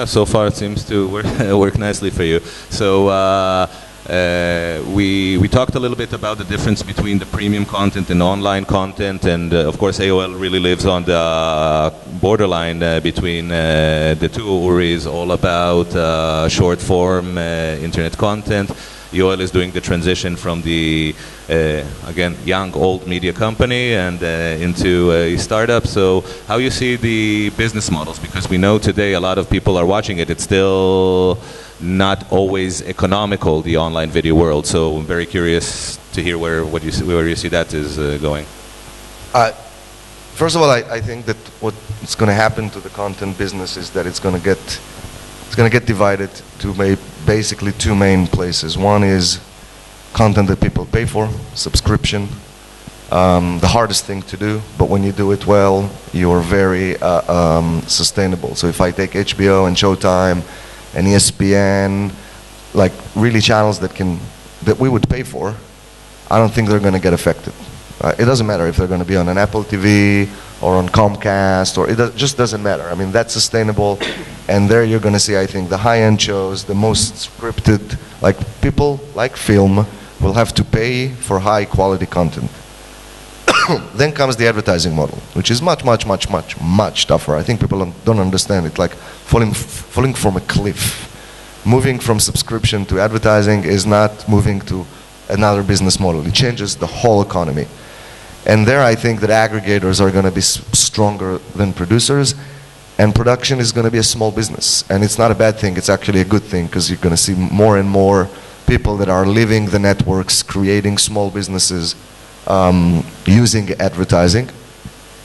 So far it seems to work nicely for you. So we talked a little bit about the difference between the premium content and online content, and of course AOL really lives on the borderline between the two. Uri is all about short form internet content. Yoel is doing the transition from the, again, young, old media company and into a startup. So how you see the business models? Because we know today a lot of people are watching it. It's still not always economical, the online video world. So I'm very curious to hear where you see that is going. First of all, I think that what's going to happen to the content business is that it's going to get divided to basically two main places. One is content that people pay for, subscription. The hardest thing to do, but when you do it well, you're very sustainable. So if I take HBO and Showtime and ESPN, like really channels that we would pay for, I don't think they're going to get affected. It doesn't matter if they're going to be on an Apple TV or on Comcast, or it just doesn't matter. I mean, that's sustainable, and there you're going to see, I think, the high-end shows, the most scripted, like people like film will have to pay for high-quality content. Then comes the advertising model, which is much tougher. I think people don't understand it, like falling from a cliff. Moving from subscription to advertising is not moving to another business model. It changes the whole economy. And there I think that aggregators are going to be stronger than producers, and production is going to be a small business. And it's not a bad thing, it's actually a good thing, because you're going to see more and more people that are leaving the networks, creating small businesses, using advertising.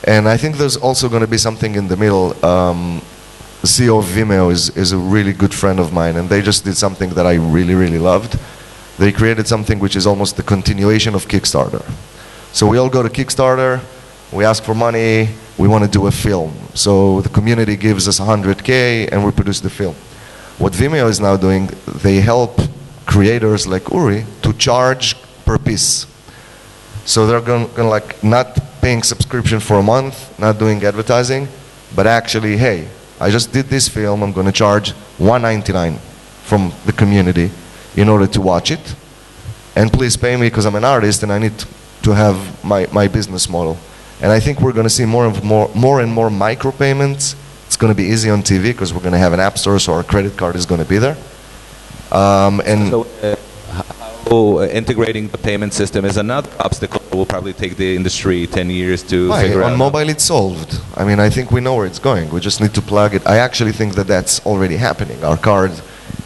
And I think there's also going to be something in the middle. The CEO of Vimeo is a really good friend of mine, and they just did something that I really loved. They created something which is almost the continuation of Kickstarter. So we all go to Kickstarter, we ask for money, we want to do a film. So the community gives us 100K and we produce the film. What Vimeo is now doing, they help creators like Uri to charge per piece. So they're going to like not paying subscription for a month, not doing advertising, but actually, hey, I just did this film, I'm going to charge $1.99 from the community in order to watch it. And please pay me because I'm an artist and I need to have my business model. And I think we're going to see more and more micropayments. It's going to be easy on TV because we're going to have an app store, so our credit card is going to be there. So integrating the payment system is another obstacle that will probably take the industry 10 years to figure out. On mobile it's solved. I mean, I think we know where it's going. We just need to plug it. I actually think that that's already happening. Our card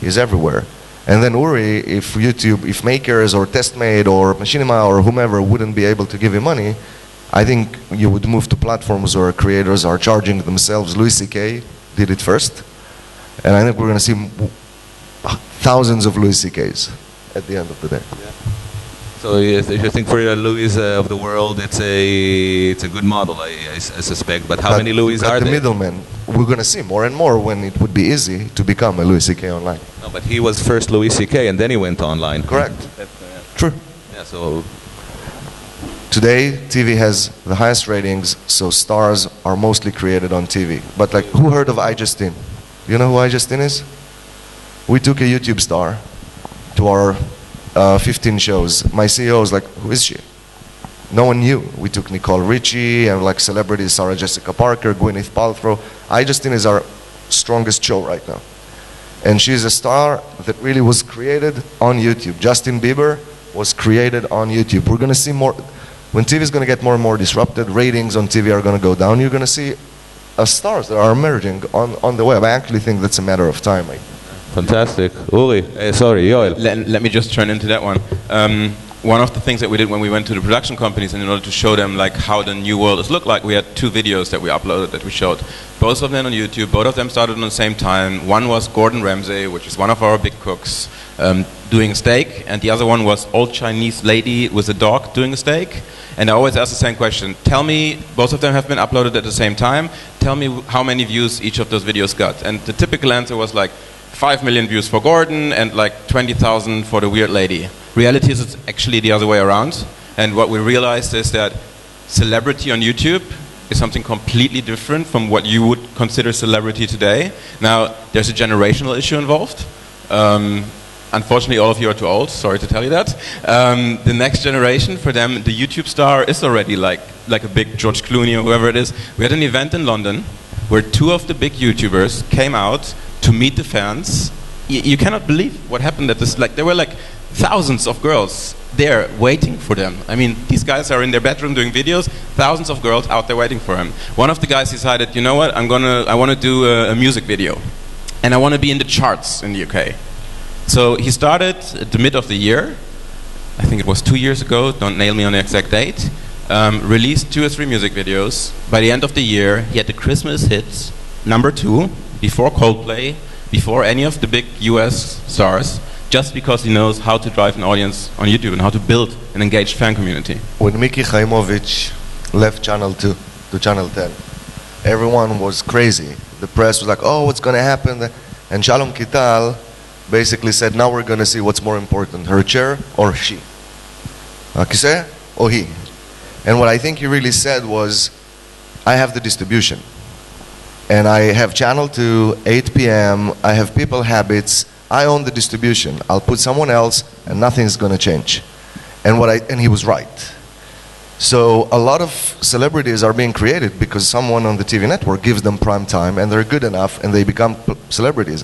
is everywhere. And then Uri, if YouTube, if Makers or TestMade or Machinima or whomever wouldn't be able to give you money, I think you would move to platforms where creators are charging themselves. Louis C.K. did it first. And I think we're going to see thousands of Louis C.K.'s at the end of the day. Yeah. So if you think for the Louis of the world, it's a good model, I suspect. But how many Louis are there? The middlemen, we're going to see more and more when it would be easy to become a Louis C.K. online. No, but he was first Louis C.K. and then he went online. Correct. True. Yeah. So today, TV has the highest ratings, so stars are mostly created on TV. But like, who heard of iJustine? You know who iJustine is? We took a YouTube star to our 15 shows. My CEO was like, who is she? No one knew. We took Nicole Richie and like celebrities, Sarah Jessica Parker, Gwyneth Paltrow. iJustine is our strongest show right now. And she's a star that really was created on YouTube. Justin Bieber was created on YouTube. We're going to see more. When TV is going to get more and more disrupted, ratings on TV are going to go down. You're going to see stars that are emerging on the web. I actually think that's a matter of time. Fantastic. Uri, sorry, Yoel. Let me just turn into that one. One of the things that we did when we went to the production companies, and in order to show them like how the new world is look like, we had 2 videos that we uploaded that we showed. Both of them on YouTube, both of them started on the same time. One was Gordon Ramsay, which is one of our big cooks, doing a steak, and the other one was old Chinese lady with a dog doing a steak. And I always ask the same question. Tell me, both of them have been uploaded at the same time. Tell me how many views each of those videos got. And the typical answer was like 5 million views for Gordon and like 20,000 for the weird lady. Reality is it's actually the other way around. And what we realized is that celebrity on YouTube is something completely different from what you would consider celebrity today. Now, there's a generational issue involved. Unfortunately, all of you are too old. Sorry to tell you that. The next generation, for them, the YouTube star is already like a big George Clooney or whoever it is. We had an event in London where 2 of the big YouTubers came out to meet the fans. You cannot believe what happened at this. Like, there were like thousands of girls there waiting for them. I mean, these guys are in their bedroom doing videos. Thousands of girls out there waiting for him. One of the guys decided, you know what? I want to do a music video, and I want to be in the charts in the UK. So he started at the mid of the year, I think it was 2 years ago, don't nail me on the exact date, released 2 or 3 music videos. By the end of the year, he had the Christmas hits, #2, before Coldplay, before any of the big US stars, just because he knows how to drive an audience on YouTube and how to build an engaged fan community. When Miki Khaimovich left Channel 2 to Channel 10, everyone was crazy. The press was like, oh, what's going to happen? And Shalom Kital basically said, now we're going to see what's more important, her chair or she. Kiseh or he. And what I think he really said was, I have the distribution. And I have Channel 2, 8 p.m., I have people habits, I own the distribution. I'll put someone else and nothing's going to change. And he was right. So a lot of celebrities are being created because someone on the TV network gives them prime time and they're good enough and they become celebrities.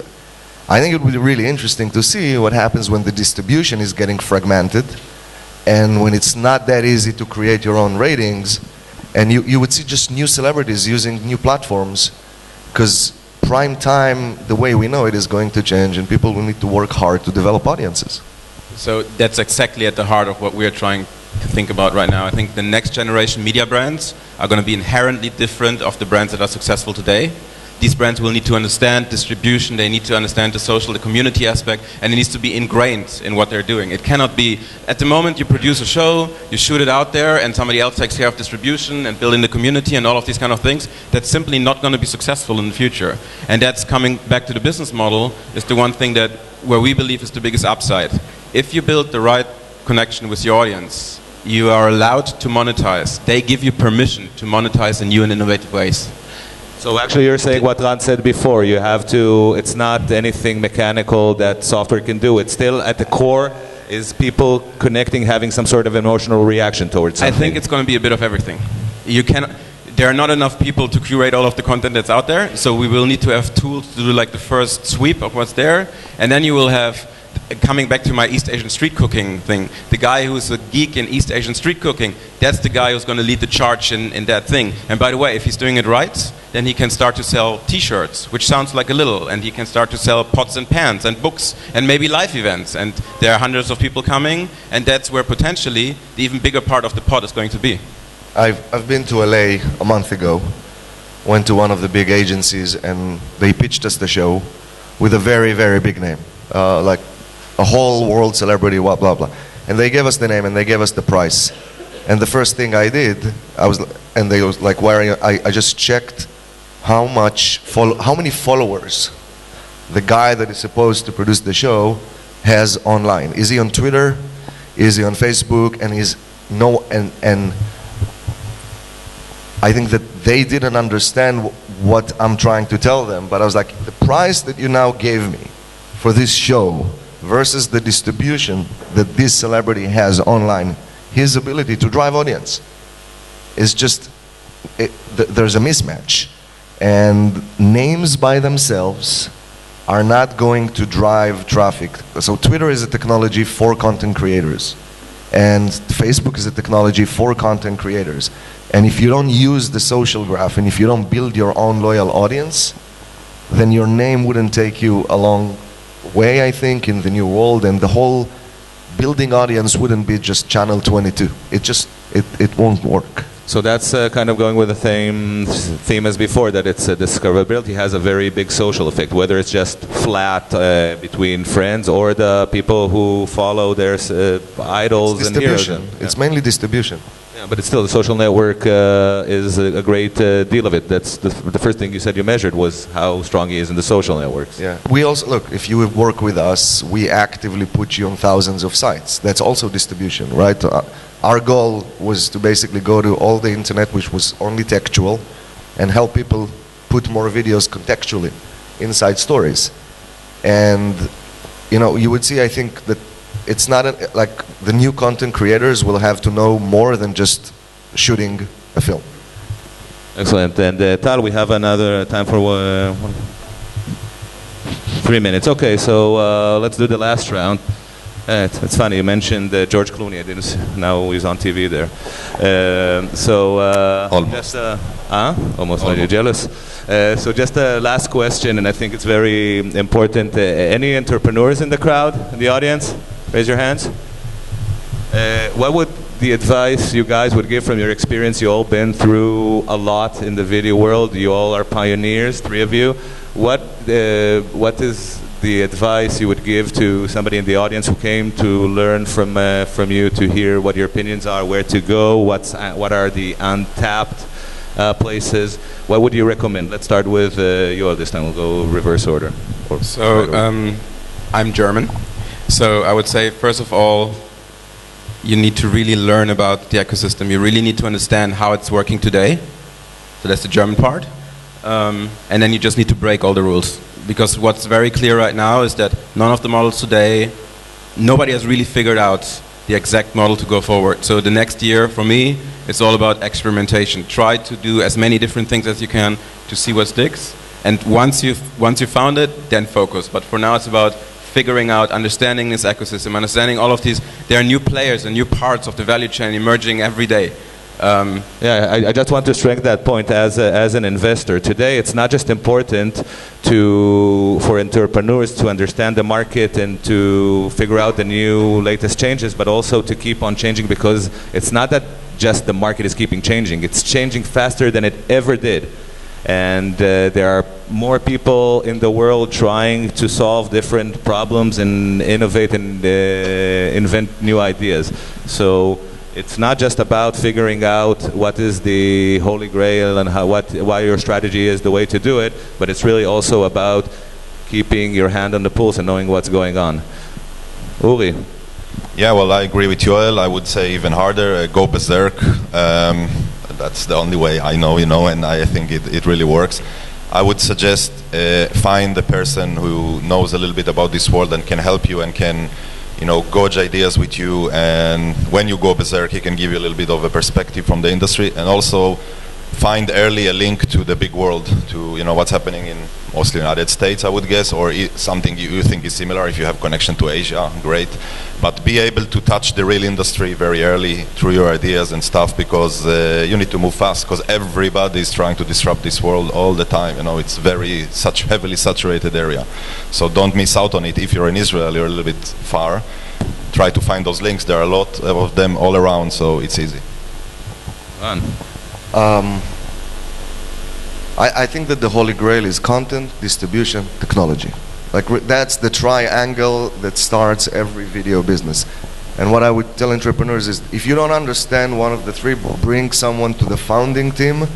I think it would be really interesting to see what happens when the distribution is getting fragmented and when it's not that easy to create your own ratings, and you would see just new celebrities using new platforms, because prime time, the way we know it, is going to change and people will need to work hard to develop audiences. So that's exactly at the heart of what we're trying to think about right now. I think the next generation media brands are going to be inherently different of the brands that are successful today. These brands will need to understand distribution, they need to understand the social, the community aspect, and it needs to be ingrained in what they're doing. It cannot be, at the moment you produce a show, you shoot it out there, and somebody else takes care of distribution and building the community and all of these kind of things. That's simply not going to be successful in the future. And that's coming back to the business model, is the one thing that, where we believe is the biggest upside. If you build the right connection with your audience, you are allowed to monetize. They give you permission to monetize in new and innovative ways. So actually you're saying what Ran said before, you have to, it's not anything mechanical that software can do, it's still at the core is people connecting, having some sort of emotional reaction towards something. I think it's going to be a bit of everything. There are not enough people to curate all of the content that's out there, so we will need to have tools to do like the first sweep of what's there, and then you will have, coming back to my East Asian street cooking thing, the guy who's a geek in East Asian street cooking, that's the guy who's going to lead the charge in that thing. And by the way, if he's doing it right, then he can start to sell t-shirts, which sounds like a little, and he can start to sell pots and pans and books and maybe live events, and there are hundreds of people coming, and that's where potentially the even bigger part of the pot is going to be. I've been to LA a month ago, went to one of the big agencies, and they pitched us the show with a very, very big name, like a whole world celebrity, blah, blah, blah. And they gave us the name and they gave us the price. And the first thing I did, and they was like, why are you, I just checked how many followers the guy that is supposed to produce the show has online. Is he on Twitter? Is he on Facebook? And I think that they didn't understand what I'm trying to tell them, but I was like, the price that you now gave me for this show versus the distribution that this celebrity has online, his ability to drive audience is just, there's a mismatch. And names by themselves are not going to drive traffic. So Twitter is a technology for content creators, and Facebook is a technology for content creators. And if you don't use the social graph, and if you don't build your own loyal audience, then your name wouldn't take you a long way, I think, in the new world, and the whole building audience wouldn't be just Channel 22. It won't work. So that's kind of going with the same theme as before, that it's discoverability has a very big social effect, whether it's just flat between friends or the people who follow their idols and heroes. It's mainly distribution. Yeah, but it's still, the social network is a great deal of it. That's the first thing you said you measured was how strong he is in the social networks. Yeah. We also, look, if you work with us, we actively put you on thousands of sites. That's also distribution, right? our goal was to basically go to all the internet, which was only textual, and help people put more videos contextually inside stories. And you would see, I think, that it's not like the new content creators will have to know more than just shooting a film. Excellent. And Tal, we have another time for 3 minutes. Okay, so let's do the last round. It's funny, you mentioned George Clooney. I didn't see, now he's on TV there. Almost. Almost. Are you jealous? So just a last question, and I think it's very important. Any entrepreneurs in the crowd, in the audience? Raise your hands. What would the advice you guys would give from your experience? You all been through a lot in the video world. You all are pioneers, 3 of you. What is the advice you would give to somebody in the audience who came to learn from you, to hear what your opinions are, where to go, what are the untapped places? What would you recommend? Let's start with Yoel this time. We'll go reverse order. I'm German, so I would say, first of all, you need to really learn about the ecosystem. You really need to understand how it's working today. So that's the German part. And then you just need to break all the rules. Because what's very clear right now is that none of the models today, nobody has really figured out the exact model to go forward. So the next year, for me, it's all about experimentation. Try to do as many different things as you can to see what sticks. And once you've found it, then focus. But for now, it's about figuring out, understanding this ecosystem, understanding all of these. There are new players and new parts of the value chain emerging every day. I just want to strengthen that point as an investor. Today, it's not just important for entrepreneurs to understand the market and to figure out the new latest changes, but also to keep on changing, because it's not that just the market is keeping changing. It's changing faster than it ever did. And there are more people in the world trying to solve different problems and innovate and invent new ideas. So it's not just about figuring out what is the holy grail and why your strategy is the way to do it, but it's really also about keeping your hand on the pulse and knowing what's going on. Uri? Yeah, well, I agree with Yoel. I would say even harder, go berserk. That's the only way I know, and I think it really works. I would suggest find the person who knows a little bit about this world and can help you and can gauge ideas with you, and when you go berserk, he can give you a little bit of a perspective from the industry, and also find early a link to the big world, to what's happening in mostly United States, I would guess, or something you think is similar. If you have connection to Asia, great, but be able to touch the real industry very early through your ideas and stuff, because you need to move fast, because everybody is trying to disrupt this world all the time. It's such heavily saturated area, so don't miss out on it. If you're in Israel, you're a little bit far. Try to find those links. There are a lot of them all around, so it's easy. I think that the holy grail is content, distribution, technology. That's the triangle that starts every video business. And what I would tell entrepreneurs is, if you don't understand one of the 3, bring someone to the founding team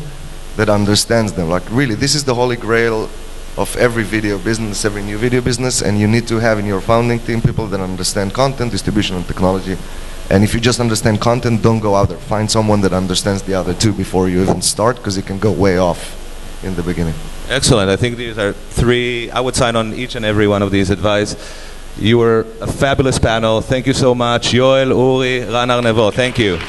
that understands them. Really, this is the holy grail of every video business, every new video business, and you need to have in your founding team people that understand content, distribution, and technology. And if you just understand content, don't go out there. Find someone that understands the other 2 before you even start, because you can go way off in the beginning. Excellent. I think these are 3. I would sign on each and every one of these advice. You were a fabulous panel. Thank you so much. Yoel, Uri, Har-Nevo. Thank you.